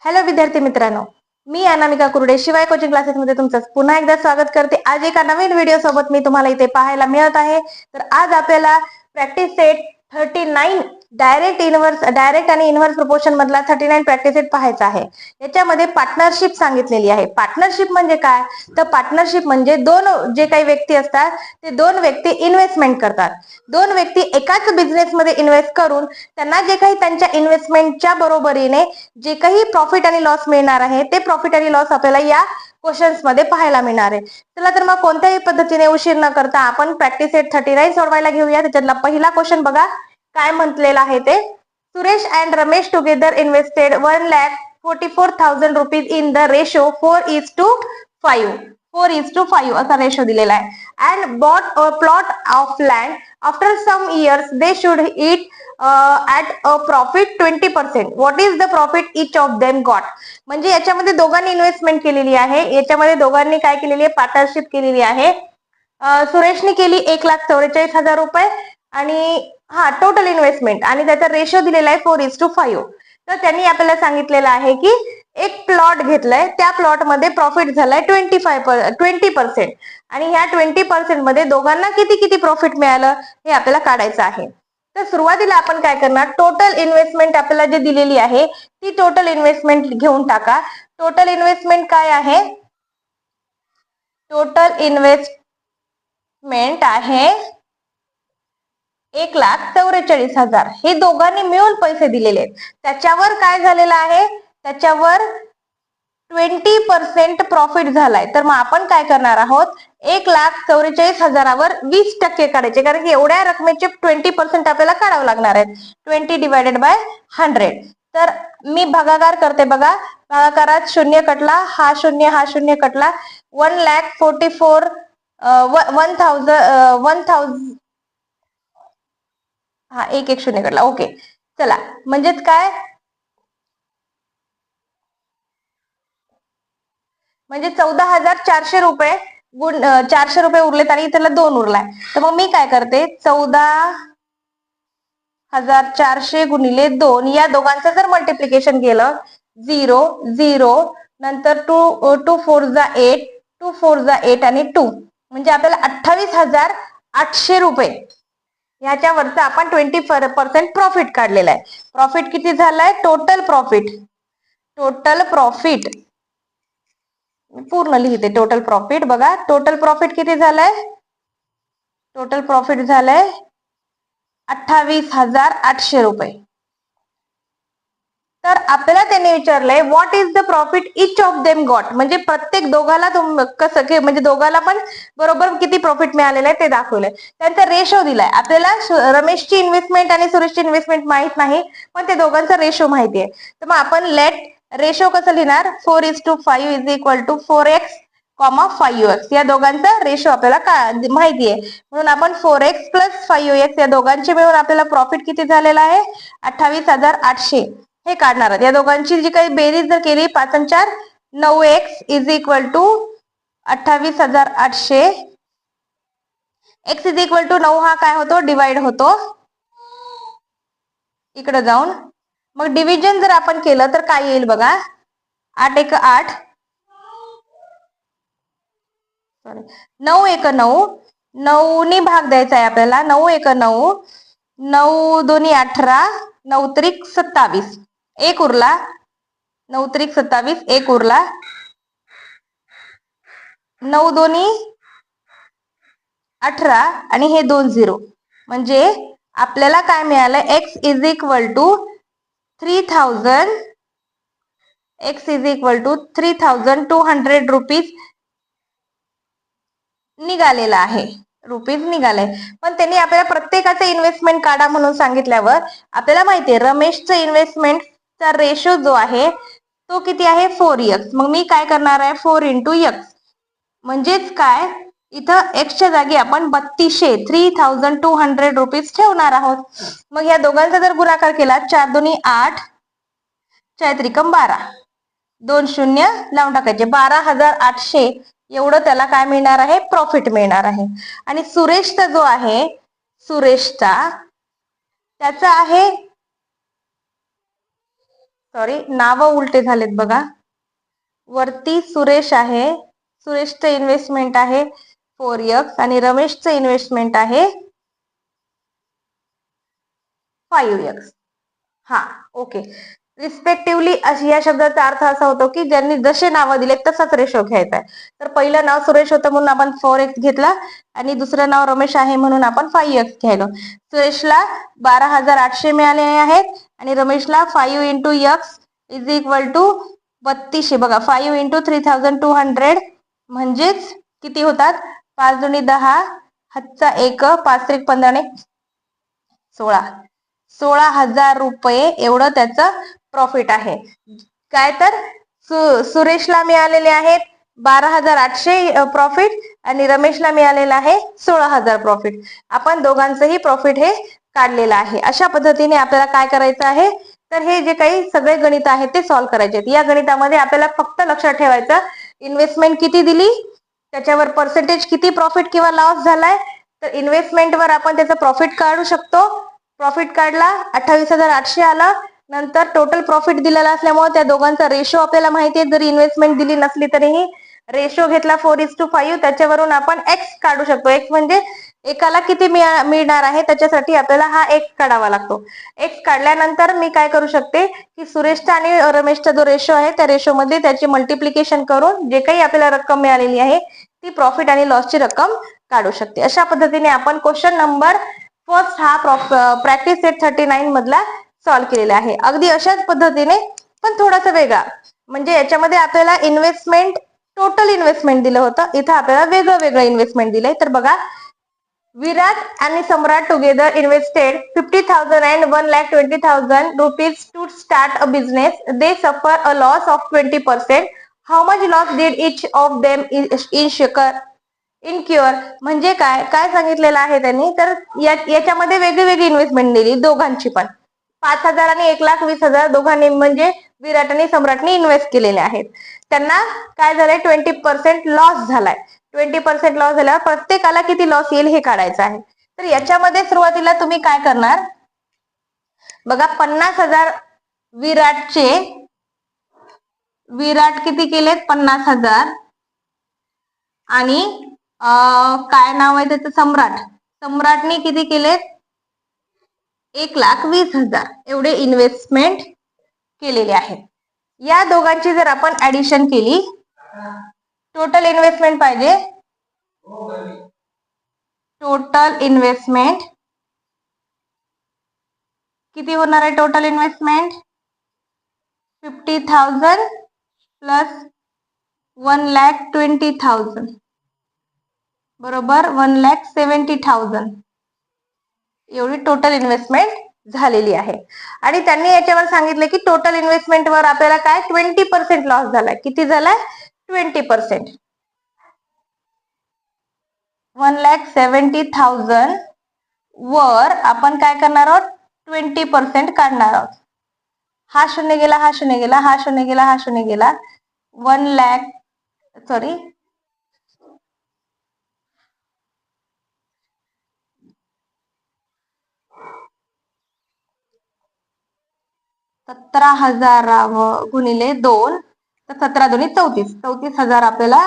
Hello विद्यार्थी मित्रांनो, मी अनामिका कुरडे शिवाय कोचिंग क्लासेस मध्ये तुमचं पुन्हा एकदा स्वागत करते। आज एका नवीन व्हिडिओ सोबत मी तुम्हाला इथे पाहायला मिळत आहे। तर आज आपल्याला प्रॅक्टिस सेट 39 डायरेक्ट आणि इनव्हर्स प्रोपोर्शन मधला 39 प्रॅक्टिस सेट पाहायचा आहे। याच्यामध्ये पार्टनरशिप सांगितलेली आहे। पार्टनरशिप म्हणजे काय? तर पार्टनरशिप म्हणजे जे काही व्यक्ती असतात ते दोन व्यक्ती इन्व्हेस्टमेंट करतात। दोन व्यक्ती एकाच बिझनेस मध्ये इन्व्हेस्ट करून त्यांना जे काही त्यांच्या इन्व्हेस्टमेंटच्या बरोबरीने जे काही प्रॉफिट आणि लॉस मिळणार आहे ते प्रॉफिट आणि लॉस आपल्याला या क्वेश्चन्स मध्ये पाहायला मिळणार आहे। चला तर मग कोणत्याही पद्धतीने उशीर न करता आपण प्रॅक्टिस सेट 39 सोडवायला घेऊया। त्याच्यातला पहिला क्वेश्चन बघा काय म्हटलेला आहे ते। Suresh and Ramesh together invested 1,44,000 rupees in the ratio 4:5 4:5 असा रेशो दिलेला आहे। And bought a plot of land after some years they sold it at a profit 20%. What is the profit each of them got? म्हणजे याच्यामध्ये दोघांनी investment केलेली आहे। याच्यामध्ये दोघांनी काय केलेली आहे? पार्टनरशिप केलेली आहे। सुरेशने केली 1,44,000 रुपये आणि टोटल इन्व्हेस्टमेंट आणि त्याचा रेशो दिलेला आहे 4:5. तर त्यांनी आपल्याला सांगितलेलं आहे की एक प्लॉट घेतलाय, त्या प्लॉट मध्ये प्रॉफिट झालाय 20% आणि ह्या 20% मध्ये दोघांना किती किती प्रॉफिट मिळालं हे आपल्याला काढायचं आहे। तर सुरुवातीला आपण काय करणार? टोटल इन्व्हेस्टमेंट आपल्याला जे दिलेली आहे ती टोटल इन्व्हेस्टमेंट घेऊन टाका। टोटल इन्व्हेस्टमेंट काय आहे? टोटल इन्व्हेस्टमेंट आहे 1,44,000। हे दोघांनी मिळून पैसे दिलेले आहेत। त्याच्यावर काय झालेलं आहे? त्याच्यावर 20% प्रॉफिट झालाय। तर मग आपण काय करणार आहोत? 1,44,000वर 20% काढायचे, कारण की एवढ्या रकमेचे 20% आपल्याला काढावं लागणार आहे। 20/100। तर मी भागाकार करते बघा। भागाकारात शून्य कटला, हा शून्य कटला। 1,44,1,000 एक शून्य कटला। ओके, चला म्हणजेच काय? म्हणजे 14,400 रुपये गुण 400 रुपये उरलेत आणि त्याला 2 उरलाय। तर मग मी काय करते? 14,400 गुणिले 2 या दोघांचं जर मल्टिप्लिकेशन केलं 0 0 नंतर 2 4 जा 8 2 4 जा 8 आणि 2 म्हणजे आपल्याला 28,800 रुपये ह्याच्यावरचं आपण 20% प्रॉफिट काढलेला आहे। प्रॉफिट किती झालाय? टोटल प्रॉफिट पूर्ण लिहिते। टोटल प्रॉफिट बघा, टोटल प्रॉफिट किती झालंय? टोटल प्रॉफिट झालंय 28,800 रुपये। तर आपल्याला त्यांनी विचारलंय what is the profit each of them got, म्हणजे प्रत्येक दोघाला कसं म्हणजे दोघाला पण बरोबर किती प्रॉफिट मिळालेलं आहे ते दाखवलंय। त्यांचा रेशो दिलाय आपल्याला। रमेशची इन्व्हेस्टमेंट आणि सुरेशची इन्व्हेस्टमेंट माहित नाही, पण ते दोघांचा रेशो माहिती आहे। तर मग आपण लेट रेशो कसं लिहिणार? 4:5 is equal to 4x, 5x या दोघांचा रेशो आपल्याला माहिती आहे, म्हणून आपण 4x + 5x या दोघांचे मिळून आपल्याला प्रॉफिट किती झालेला आहे? 28,800 हे काढणार आहेत। या दोघांची जी काही बेरीज जर केली 5 आणि 4 9x is equal to 28,800। x is equal to 9 हा काय होतो? डिवाइड होतो इकडे जाऊन। मग डिव्हिजन जर आपण केलं तर काय येईल बघा? 8 1 8 9 1 9 9 नी भाग द्यायचा आहे आपल्याला। 9 1 9 9 2 18 9 3 27 एक उरला। 9 3 27 एक उरला। 9 2 18 आणि हे 2 0 म्हणजे आपल्याला काय मिळालं? x is equal to 3,000 x is equal to 3,200 rupees निघालेला आहे। रुपीज निघाले, पण त्यांनी आपल्याला प्रत्येकाचं इन्व्हेस्टमेंट काढा म्हणून सांगितल्यावर आपल्याला माहितीये रमेशचं इन्व्हेस्टमेंटचा रेशो जो आहे तो किती आहे? 4x। मग मी काय करणार आहे? 4 × x म्हणजेच काय? इथं एक्सच्या जागी आपण 3,200 रुपीज ठेवणार आहोत। मग या दोघांचा जर गुणाकार केला 4 2 8 4 त्रिकम 12 2 0 लावून टाकायचे 12,800 एवढं त्याला काय मिळणार आहे? प्रॉफिट मिळणार आहे। आणि सुरेशचा जो आहे त्याचा आहे सॉरी, नाव उलटे झालेत बघा. वरती सुरेश आहे, सुरेशचं इन्व्हेस्टमेंट आहे 4x आणि रमेशचं इन्व्हेस्टमेंट आहे 5x. हा, ओके. रिस्पेक्टिव्हली या शब्दाचा अर्थ असा होतो की ज्यांनी जसे नावं दिले तसाच रेशो घ्यायचा आहे. तर पहिलं नाव सुरेश होतं म्हणून आपण 4x घेतला आणि दुसरं नाव रमेश आहे म्हणून आपण 5x घ्यायलो. सुरेशला 12,800 मिळाले आहेत आणि रमेशला 5 into x is equal to 3200. बघा, 5 इंटू 3200 म्हणजेच किती होतात? 5 दुनी 10, हातचा 1, 5 त्रिक 15 16, 16,000 रुपये एवढं त्याचं प्रॉफिट आहे. काय तर सुरेशला मिळालेले आहेत 12,800 प्रॉफिट आणि रमेशला मिळालेलं आहे 16,000 प्रॉफिट. आपण दोघांचंही प्रॉफिट हे काढलेलं आहे. अशा पद्धतीने आपल्याला काय करायचं आहे, तर हे जे काही सगळे गणित आहेत ते सॉल्व्ह करायचे आहेत. या गणितामध्ये आपल्याला फक्त लक्षात ठेवायचं इन्व्हेस्टमेंट किती दिली, त्याच्यावर पर्सेंटेज किती प्रॉफिट किंवा लॉस झालाय. तर इन्व्हेस्टमेंटवर आपण त्याचं प्रॉफिट काढू शकतो. प्रॉफिट काढला 28,800 आला. नंतर टोटल प्रॉफिट दिलेला असल्यामुळे त्या दोघांचा रेशो आपल्याला माहिती आहे. जरी इन्व्हेस्टमेंट दिली नसली तरीही रेशो घेतला 4:5, त्याच्यावरून आपण एक्स काढू शकतो. एक्स म्हणजे एकाला किती मिळणार आहे त्याच्यासाठी आपल्याला हा एक्स काढावा लागतो. एक्स काढल्यानंतर मी काय करू शकते की सुरेशचा आणि रमेशचा जो रेशो आहे त्या रेशोमध्ये त्याची मल्टिप्लिकेशन करून जे काही आपल्याला रक्कम मिळालेली आहे ती प्रॉफिट आणि लॉसची रक्कम काढू शकते. अशा पद्धतीने आपण क्वेश्चन नंबर फर्स्ट हा प्रॅक्टिस सेट 39 मधला सॉल्व्ह केलेला आहे. अगदी अशाच पद्धतीने पण थोडासा वेगळा, म्हणजे याच्यामध्ये आपल्याला इन्व्हेस्टमेंट टोटल इन्व्हेस्टमेंट दिलं होतं, इथं आपल्याला वेगळं वेगळं इन्व्हेस्टमेंट दिलंय. तर बघा, विराट आणि सम्राट together invested 50,000 and 1,20,000 rupees to start a business. They suffer a loss of 20%. How much loss did each of them incur? म्हणजे काय काय सांगितलेलं आहे त्यांनी, तर याच्यामध्ये वेगळी वेगळी इन्व्हेस्टमेंट दिली दोघांची पण. 5,000 आणि 1,20,000 दोघांनी म्हणजे विराट आणि सम्राटने इन्व्हेस्ट केलेले आहेत. त्यांना काय झालंय 20% लॉस झालाय. 20% लॉस झाल्यावर प्रत्येकाला किती लॉस येईल हे काढायचं आहे. तर याच्यामध्ये सुरुवातीला तुम्ही काय करणार बघा, 50,000 विराट किती केलेत 50,000 आणि काय नाव आहे त्याचं सम्राटने किती केलेत 1,20,000 एवढे इन्व्हेस्टमेंट केलेले आहेत. या दोघांची जर आपण ऍडिशन केली, टोटल इन्व्हेस्टमेंट पाहिजे, टोटल इन्व्हेस्टमेंट किती होणार आहे? टोटल इन्व्हेस्टमेंट 50,000 प्लस 1,20,000 बरोबर 1,70,000 एवढी टोटल इन्व्हेस्टमेंट झालेली आहे. आणि त्यांनी याच्यावर सांगितले की टोटल इन्व्हेस्टमेंटवर आपल्याला काय 20% लॉस झालाय. किती झालाय? 20%. 1,70,000 वर आपण काय करणार आहोत 20% काढणार आहोत. हा शून्य गेला, हा शून्य गेला, हा शून्य गेला, हा शून्य गेला. 17,000 गुणिले 2 तर 17 दुनी 34,000 आपल्याला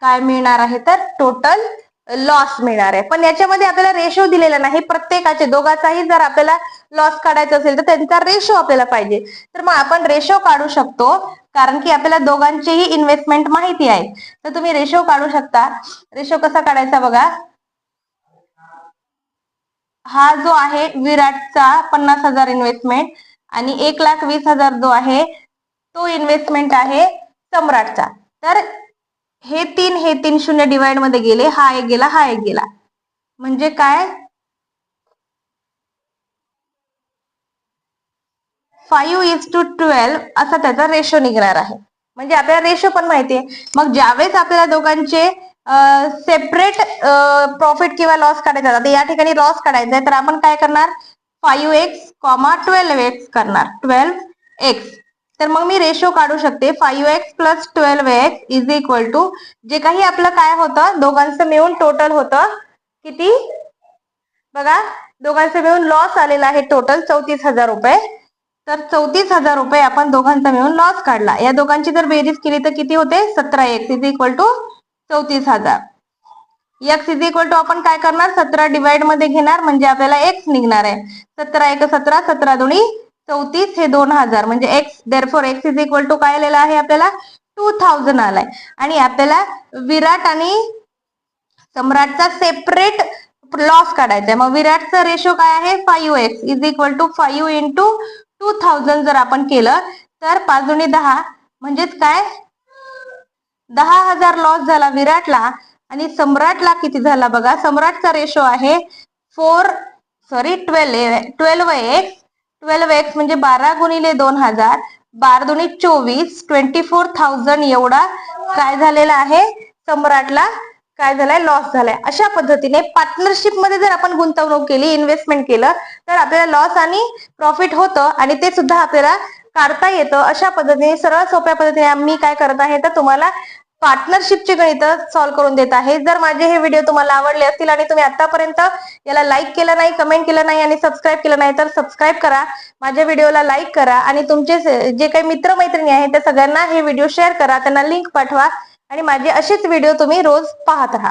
काय मिळणार आहे तर टोटल लॉस मिळणार आहे. पण याच्यामध्ये आपल्याला रेशो दिलेला नाही. प्रत्येकाचे दोघांचाही जर आपल्याला लॉस काढायचा असेल तर त्यांचा रेशो आपल्याला पाहिजे. तर मग आपण रेशो काढू शकतो, कारण की आपल्याला दोघांचेही इन्व्हेस्टमेंट माहिती आहे. तर तुम्ही रेशो काढू शकता. रेशो कसा काढायचा बघा, हा जो आहे विराटचा 50,000 इन्व्हेस्टमेंट आणि 1,20,000 जो आहे तो इन्व्हेस्टमेंट आहे सम्राटचा. तर हे तीन शून्य डिवाइड मध्ये गेले, हा एक गेला, हा एक गेला, म्हणजे काय 5:12 असा त्याचा रेशो निघणार आहे. म्हणजे आपल्याला रेशो पण माहिती आहे. मग ज्यावेळेस आपल्याला दोघांचे सेपरेट प्रॉफिट किंवा लॉस काढायचा, आता या ठिकाणी लॉस काढायचा आहे तर आपण काय करणार 5x, 12x करणार 12x. तर मग मी रेशो काढू शकते 5x plus 12x is equal to जे काही आपलं काय होतं दोघांचं मिळून टोटल होतं किती बघा, दोघांचं मिळून लॉस आलेला आहे टोटल 34,000 रुपये. तर 34,000 रुपये आपण दोघांचा मिळून लॉस काढला. या दोघांची जर बेरीज केली तर किती होते? 17x is equal to 34,000. x is equal to आपण काय करणार? 17 डिवाइड मध्ये घेणार म्हणजे आपल्याला x निघणार आहे. 17 1 17, 17 2 34, हे 2000 म्हणजे x. Therefore x is equal to काय आलेला आहे आपल्याला? 2000 आलाय. आणि आपल्याला विराट आणि सम्राटचा सेपरेट लॉस काढायचा आहे. मग विराटचा रेशो काय आहे? 5x is equal to 5 into 2000 जर आपण केलं तर 5 दुनी 10 म्हणजेच काय? 10,000 लॉस झाला विराटला. आणि सम्राटला किती झाला बघा? सम्राटचा रेशो आहे 12x म्हणजे 12 गुणिले 2000, 12 दुनी 24, 24,000 एवढा काय झालेला आहे? सम्राटला काय झालाय? लॉस झालाय. अशा पद्धतीने पार्टनरशिप मध्ये जर आपण गुंतवणूक केली, इन्व्हेस्टमेंट केलं तर आपल्याला लॉस आणि प्रॉफिट होतं आणि ते सुद्धा आपल्याला काढता येतं. अशा पद्धतीने सरळ सोप्या पद्धतीने मी काय करत आहे तर तुम्हाला पार्टनरशिपचे गणित सॉल्व्ह करून देत आहे. जर माझे हे व्हिडिओ तुम्हाला आवडले असतील आणि तुम्ही आतापर्यंत याला लाईक केलं नाही, कमेंट केलं नाही आणि सबस्क्राईब केलं नाही तर सबस्क्राईब करा, माझ्या व्हिडिओला लाईक करा आणि तुमचे जे काही मित्रमैत्रिणी आहेत त्या सगळ्यांना हे व्हिडिओ शेअर करा, त्यांना लिंक पाठवा आणि माझे असेच व्हिडिओ तुम्ही रोज पाहत राहा.